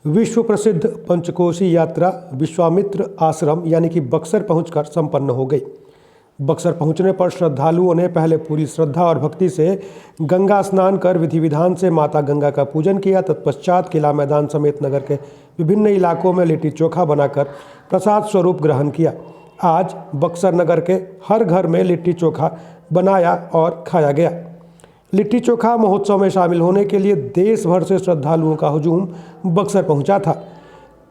विश्व प्रसिद्ध पंचकोशी यात्रा विश्वामित्र आश्रम यानी कि बक्सर पहुंचकर संपन्न हो गई। बक्सर पहुंचने पर श्रद्धालुओं ने पहले पूरी श्रद्धा और भक्ति से गंगा स्नान कर विधि विधान से माता गंगा का पूजन किया। तत्पश्चात किला मैदान समेत नगर के विभिन्न इलाकों में लिट्टी चोखा बनाकर प्रसाद स्वरूप ग्रहण किया। आज बक्सर नगर के हर घर में लिट्टी चोखा बनाया और खाया गया। लिट्टी चोखा महोत्सव में शामिल होने के लिए देश भर से श्रद्धालुओं का हुजूम बक्सर पहुंचा था।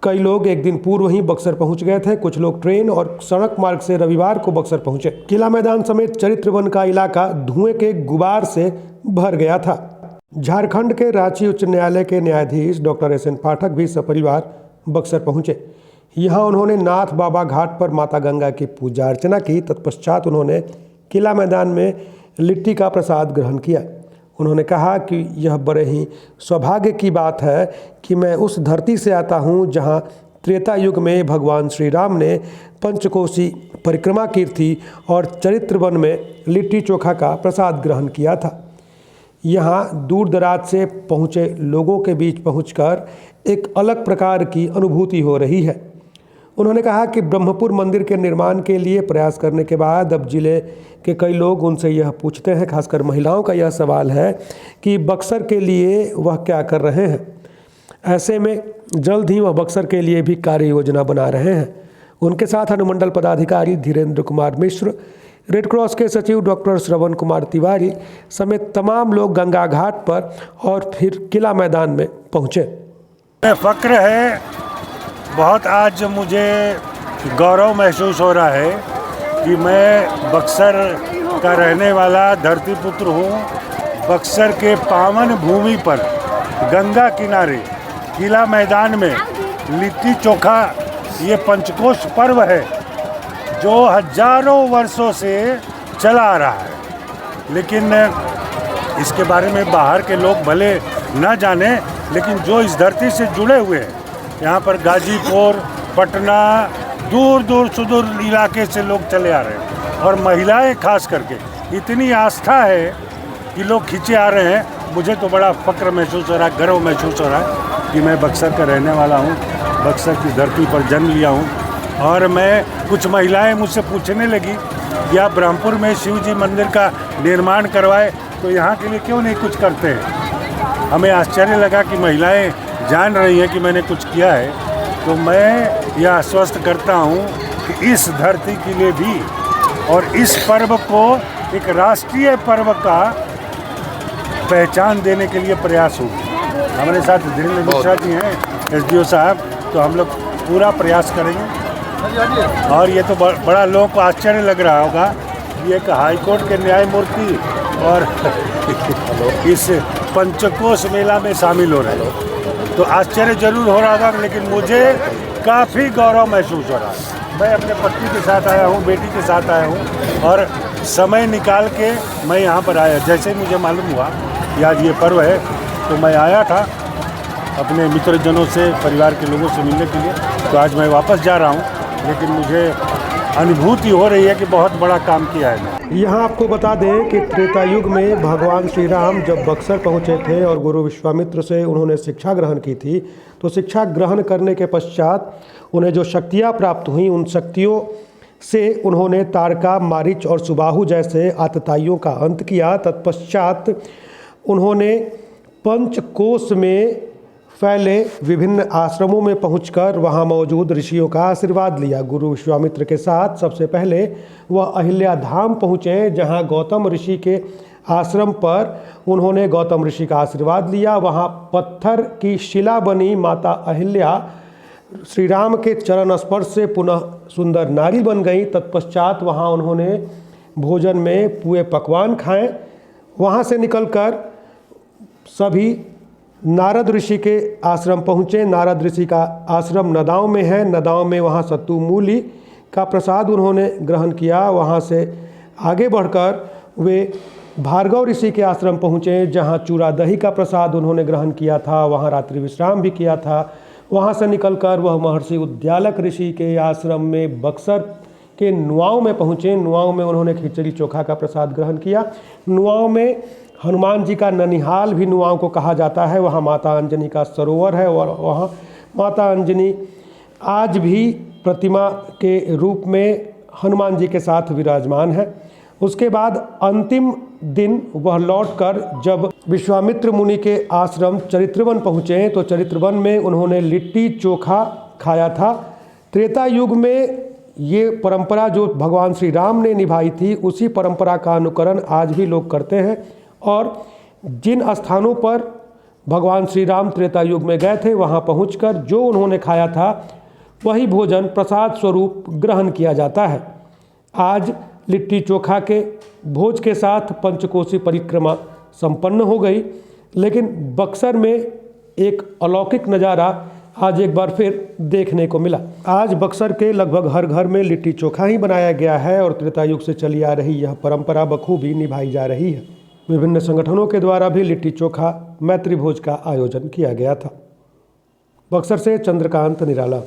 कई लोग एक दिन पूर्व ही बक्सर पहुंच गए थे। कुछ लोग ट्रेन और सड़क मार्ग से रविवार को बक्सर पहुंचे। किला मैदान समेत चरित्र वन का इलाका धुएं के गुबार से भर गया था। झारखंड के रांची उच्च न्यायालय के न्यायाधीश डॉक्टर एस एन पाठक भी सपरिवार बक्सर पहुंचे। यहाँ उन्होंने नाथ बाबा घाट पर माता गंगा की पूजा अर्चना की। तत्पश्चात उन्होंने किला मैदान में लिट्टी का प्रसाद ग्रहण किया। उन्होंने कहा कि यह बड़े ही सौभाग्य की बात है कि मैं उस धरती से आता हूँ जहाँ त्रेता युग में भगवान श्री राम ने पंचकोशी परिक्रमा की थी और चरित्र वन में लिट्टी चोखा का प्रसाद ग्रहण किया था। यहाँ दूर दराज से पहुँचे लोगों के बीच पहुँचकर एक अलग प्रकार की अनुभूति हो रही है। उन्होंने कहा कि ब्रह्मपुर मंदिर के निर्माण के लिए प्रयास करने के बाद अब जिले के कई लोग उनसे यह पूछते हैं, खासकर महिलाओं का यह सवाल है कि बक्सर के लिए वह क्या कर रहे हैं। ऐसे में जल्द ही वह बक्सर के लिए भी कार्य योजना बना रहे हैं। उनके साथ अनुमंडल पदाधिकारी धीरेन्द्र कुमार मिश्र, रेड क्रॉस के सचिव डॉक्टर श्रवण कुमार तिवारी समेत तमाम लोग गंगा घाट पर और फिर किला मैदान में पहुँचे। फ़क्र है बहुत, आज मुझे गौरव महसूस हो रहा है कि मैं बक्सर का रहने वाला धरती पुत्र हूँ। बक्सर के पावन भूमि पर गंगा किनारे किला मैदान में लिट्टी चोखा ये पंचकोश पर्व है जो हजारों वर्षों से चला आ रहा है। लेकिन इसके बारे में बाहर के लोग भले न जाने, लेकिन जो इस धरती से जुड़े हुए हैं, यहाँ पर गाजीपुर, पटना, दूर दूर सुदूर इलाके से लोग चले आ रहे हैं और महिलाएं खास करके इतनी आस्था है कि लोग खींचे आ रहे हैं। मुझे तो बड़ा फ़क्र महसूस हो रहा है, गर्व महसूस हो रहा है कि मैं बक्सर का रहने वाला हूँ, बक्सर की धरती पर जन्म लिया हूँ। और मैं कुछ महिलाएं मुझसे पूछने लगी कि आप ब्रह्मपुर में शिव जी मंदिर का निर्माण करवाए तो यहाँ के लिए क्यों नहीं कुछ करते हैं। हमें आश्चर्य लगा कि महिलाएँ जान रही है कि मैंने कुछ किया है। तो मैं यह आश्वस्त करता हूँ कि इस धरती के लिए भी और इस पर्व को एक राष्ट्रीय पर्व का पहचान देने के लिए प्रयास होगी। हमारे साथ धीरेन्द्र मिश्रा जी हैं, SDO साहब, तो हम लोग पूरा प्रयास करेंगे। और ये तो बड़ा लोगों को आश्चर्य लग रहा होगा कि एक हाईकोर्ट के न्यायमूर्ति और इस पंचकोश मेला में शामिल हो रहे हैं, तो आश्चर्य जरूर हो रहा था, लेकिन मुझे काफ़ी गौरव महसूस हो रहा है। मैं अपने पत्नी के साथ आया हूँ, बेटी के साथ आया हूँ और समय निकाल के मैं यहाँ पर आया। जैसे ही मुझे मालूम हुआ कि आज ये पर्व है तो मैं आया था अपने मित्रजनों से, परिवार के लोगों से मिलने के लिए। तो आज मैं वापस जा रहा हूँ, लेकिन मुझे अनुभूति हो रही है कि बहुत बड़ा काम किया है। यहाँ आपको बता दें कि त्रेता युग में भगवान श्री राम जब बक्सर पहुँचे थे और गुरु विश्वामित्र से उन्होंने शिक्षा ग्रहण की थी, तो शिक्षा ग्रहण करने के पश्चात उन्हें जो शक्तियाँ प्राप्त हुई, उन शक्तियों से उन्होंने तारका, मारीच और सुबाहु जैसे आतताइयों का अंत किया। तत्पश्चात उन्होंने पंचकोश में फैले विभिन्न आश्रमों में पहुंचकर वहां मौजूद ऋषियों का आशीर्वाद लिया। गुरु विश्वामित्र के साथ सबसे पहले वह अहिल्या धाम पहुँचे, जहां गौतम ऋषि के आश्रम पर उन्होंने गौतम ऋषि का आशीर्वाद लिया। वहां पत्थर की शिला बनी माता अहिल्या श्री राम के चरण स्पर्श से पुनः सुंदर नारी बन गई। तत्पश्चात वहां उन्होंने भोजन में पुए पकवान खाए। वहां से निकलकर सभी नारद ऋषि के आश्रम पहुँचे। नारद ऋषि का आश्रम नदाओं में है। नदाओं में वहाँ सत्तू मूली का प्रसाद उन्होंने ग्रहण किया। वहाँ से आगे बढ़कर वे भार्गव ऋषि के आश्रम पहुँचे, जहाँ चूरा दही का प्रसाद उन्होंने ग्रहण किया था। वहाँ रात्रि विश्राम भी किया था। वहाँ से निकलकर वह महर्षि उद्यालक ऋषि के आश्रम में बक्सर के नुआओं में पहुँचे। नुआओं में उन्होंने खिचड़ी चोखा का प्रसाद ग्रहण किया। नुआओं में हनुमान जी का ननिहाल भी नुआओं को कहा जाता है। वहाँ माता अंजनी का सरोवर है और वहाँ माता अंजनी आज भी प्रतिमा के रूप में हनुमान जी के साथ विराजमान है। उसके बाद अंतिम दिन वह लौटकर जब विश्वामित्र मुनि के आश्रम चरित्रवन पहुँचे तो चरित्रवन में उन्होंने लिट्टी चोखा खाया था। त्रेता युग में ये परंपरा जो भगवान श्री राम ने निभाई थी, उसी परंपरा का अनुकरण आज भी लोग करते हैं। और जिन स्थानों पर भगवान श्री राम त्रेता युग में गए थे, वहाँ पहुंचकर जो उन्होंने खाया था वही भोजन प्रसाद स्वरूप ग्रहण किया जाता है। आज लिट्टी चोखा के भोज के साथ पंचकोसी परिक्रमा संपन्न हो गई, लेकिन बक्सर में एक अलौकिक नज़ारा आज एक बार फिर देखने को मिला। आज बक्सर के लगभग हर घर में लिट्टी चोखा ही बनाया गया है और त्रेता युग से चली आ रही यह परंपरा बखूबी निभाई जा रही है। विभिन्न संगठनों के द्वारा भी लिट्टी चोखा मैत्री भोज का आयोजन किया गया था। बक्सर से चंद्रकांत निराला।